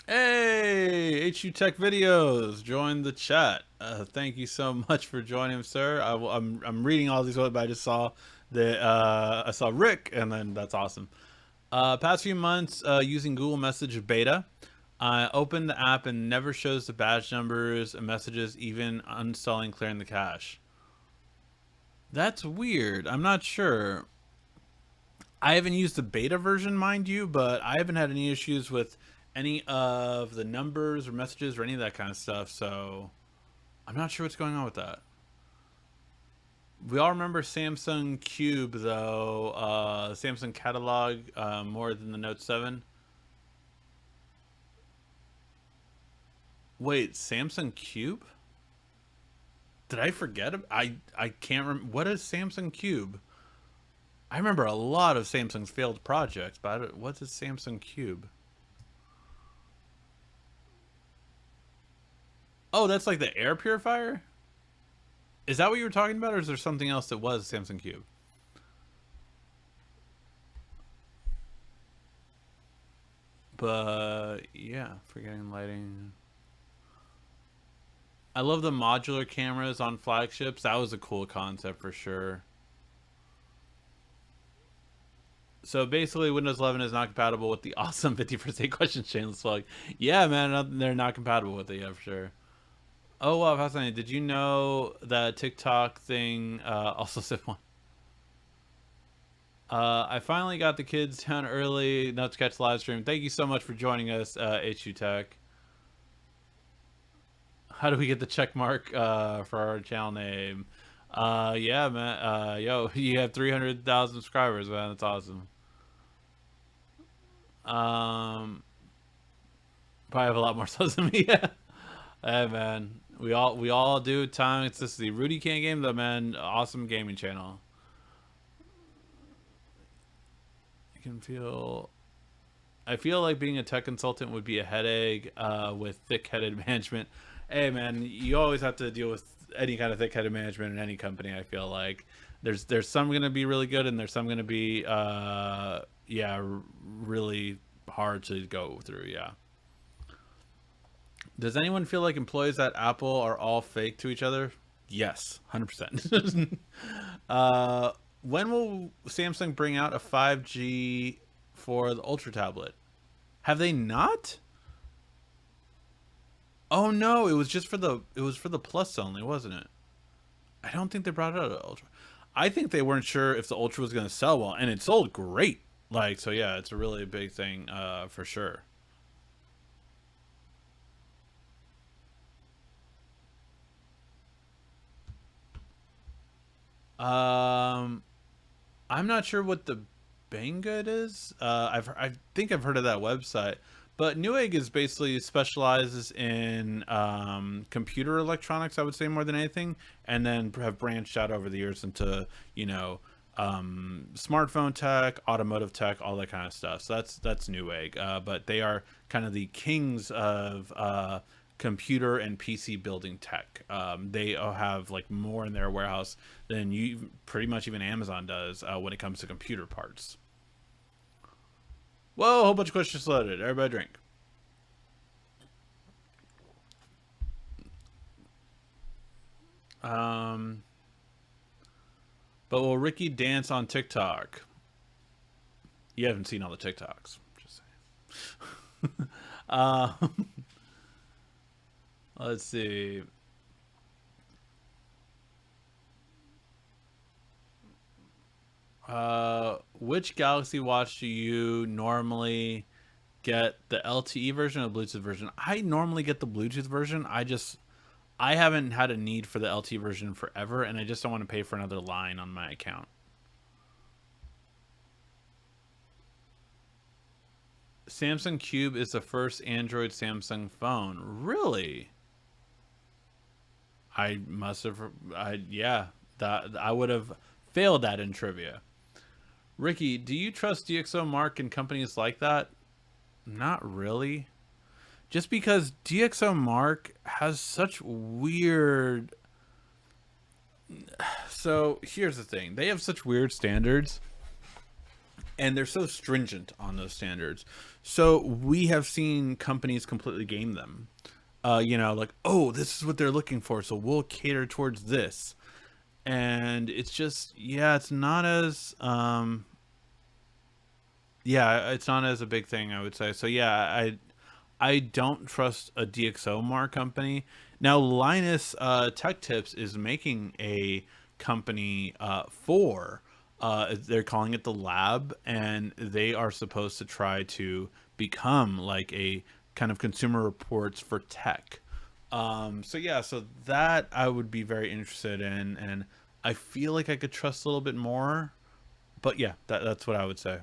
Hey, HU Tech Videos, join the chat. Thank you so much for joining, sir. I'm reading all these, but I just saw that I saw Rick, and then that's awesome. Past few months using Google Message Beta, I opened the app and never shows the badge numbers and messages, even uninstalling, clearing the cache. That's weird. I'm not sure. I haven't used the beta version, mind you, but I haven't had any issues with any of the numbers or messages or any of that kind of stuff, so I'm not sure what's going on with that. We all remember Samsung Cube, though. Samsung catalog more than the Note 7. Wait, Samsung Cube? Did I forget? I can't remember. What is Samsung Cube? I remember a lot of Samsung's failed projects, but what's a Samsung Cube? Oh, that's like the air purifier? Is that what you were talking about, or is there something else that was Samsung Cube? But yeah, forgetting lighting. I love the modular cameras on flagships. That was a cool concept for sure. So basically, Windows 11 is not compatible with the awesome 50% date questions chainless plug. Yeah, man, they're not compatible with it, yeah, for sure. Oh, wow, fascinating. Did you know that TikTok thing also said one? I finally got the kids down early. Not to catch the live stream. Thank you so much for joining us, HU Tech. How do we get the check mark for our channel name? Yeah, man. Yo, you have 300,000 subscribers, man. That's awesome. Probably have a lot more subs than me. Yeah. Hey, man. We all do time. It's just the Rudy Can't Game though, man. Awesome gaming channel. I can feel. I feel like being a tech consultant would be a headache with thick-headed management. Hey, man, you always have to deal with any kind of thick-headed management in any company. I feel like there's some gonna be really good, and there's some gonna be yeah, really hard to go through. Yeah. Does anyone feel like employees at Apple are all fake to each other? Yes, 100%. uh, when will Samsung bring out a 5G for the Ultra tablet? Have they not? Oh no, it was for the Plus only, wasn't it? I don't think they brought out an Ultra. I think they weren't sure if the Ultra was going to sell well, and it sold great. Like, so yeah, it's a really big thing for sure. Um, I'm not sure what the Banggood is. I think I've heard of that website, but Newegg is basically specializes in computer electronics. I would say more than anything, and then have branched out over the years into you know smartphone tech, automotive tech, all that kind of stuff. So that's Newegg. But they are kind of the kings of computer and PC building tech. They have like more in their warehouse than you pretty much even Amazon does when it comes to computer parts. Whoa, a whole bunch of questions loaded. Everybody drink. Um, but will Ricky dance on TikTok? You haven't seen all the TikToks. Just saying. um, let's see. Which Galaxy Watch do you normally get, the LTE version or the Bluetooth version? I normally get the Bluetooth version. I haven't had a need for the LTE version forever, and I just don't want to pay for another line on my account. Samsung Cube is the first Android Samsung phone. Really? I must have. Yeah, that I would have failed that in trivia. Ricky, do you trust DxOMark and companies like that? Not really. Just because DxOMark has such weird. So here's the thing: they have such weird standards, and they're so stringent on those standards. So we have seen companies completely game them. Like, oh, this is what they're looking for, so we'll cater towards this. And it's just, yeah, it's not as, yeah, it's not as a big thing, I would say. So yeah, I don't trust a DxOMark company. Now, Linus Tech Tips is making a company for they're calling it the Lab, and they are supposed to try to become like a kind of Consumer Reports for tech. So yeah, so that I would be very interested in, and I feel like I could trust a little bit more. But yeah, that's what I would say.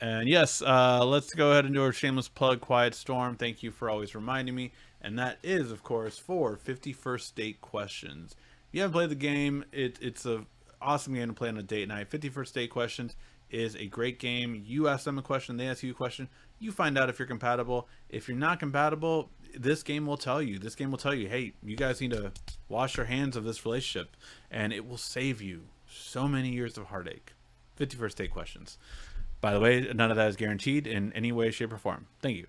And yes, let's go ahead and do our shameless plug, Quiet Storm. Thank you for always reminding me. And that is, of course, for 51st Date Questions. If you haven't played the game, it's a awesome game to play on a date night. 51st Date Questions is a great game. You ask them a question, they ask you a question. You find out if you're compatible. If you're not compatible, this game will tell you. This game will tell you, hey, you guys need to wash your hands of this relationship. And it will save you so many years of heartache. 51st Date Questions. By the way, none of that is guaranteed in any way, shape, or form. Thank you.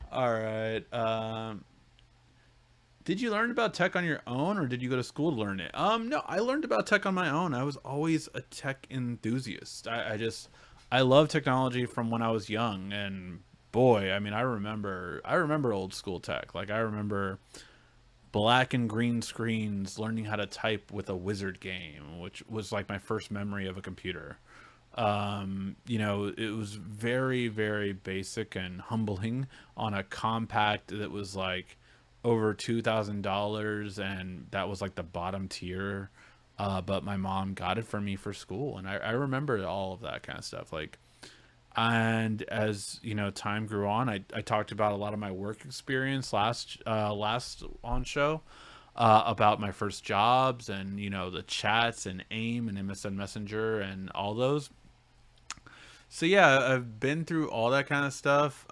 All right. Did you learn about tech on your own, or did you go to school to learn it? No, I learned about tech on my own. I was always a tech enthusiast. I love technology from when I was young, and boy, I mean, I remember old school tech. Like I remember black and green screens, learning how to type with a wizard game, which was like my first memory of a computer. It was very, very basic and humbling on a compact that was like over $2,000, and that was like the bottom tier. But my mom got it for me for school, and I remember all of that kind of stuff. Like, and as time grew on, I talked about a lot of my work experience last on show, about my first jobs, and the chats and AIM and MSN Messenger and all those. So yeah, I've been through all that kind of stuff.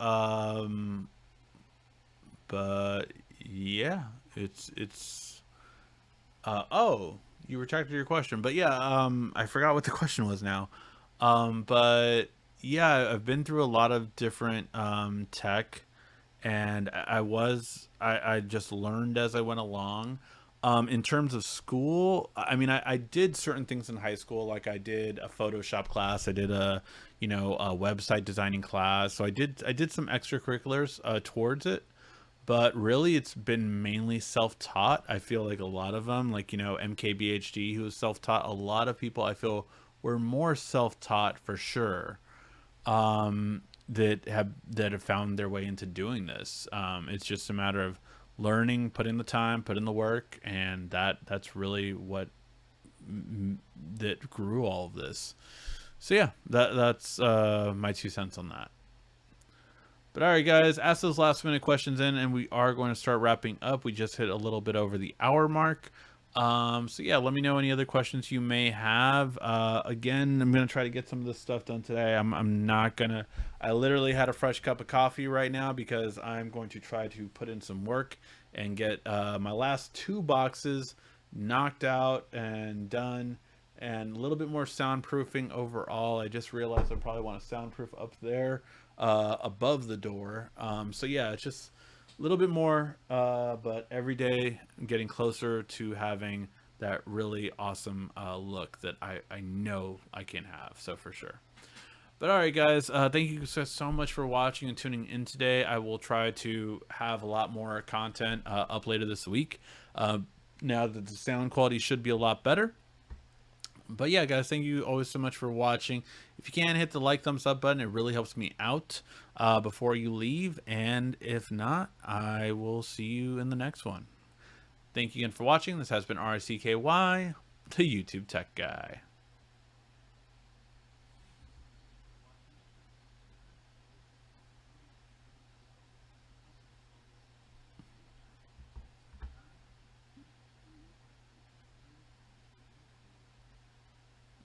But yeah, it's oh, you retracted your question. But yeah, I forgot what the question was now. But yeah, I've been through a lot of different tech, and I just learned as I went along. In terms of school, I mean, I did certain things in high school, like I did a Photoshop class, I did a website designing class, so I did some extracurriculars towards it, but really it's been mainly self-taught. I feel like a lot of them, like MKBHD, who was self-taught, a lot of people I feel were more self-taught for sure, that have found their way into doing this. It's just a matter of learning, put in the time, put in the work, and that's really what that grew all of this. So yeah, that's my 2 cents on that. But all right, guys, ask those last minute questions in, and we are going to start wrapping up. We just hit a little bit over the hour mark. So yeah, let me know any other questions you may have. Again, I'm gonna try to get some of this stuff done today. I'm not gonna. I literally had a fresh cup of coffee right now because I'm going to try to put in some work and get my last 2 boxes knocked out and done, and a little bit more soundproofing overall. I just realized I probably want to soundproof up there, above the door. So yeah, it's just a little bit more, but every day I'm getting closer to having that really awesome look that I know I can have, so for sure. But all right, guys, thank you so much for watching and tuning in today. I will try to have a lot more content up later this week, now that the sound quality should be a lot better. But yeah, guys, thank you always so much for watching. If you can, hit the like, thumbs up button. It really helps me out before you leave. And if not, I will see you in the next one. Thank you again for watching. This has been RICKY, the YouTube Tech Guy.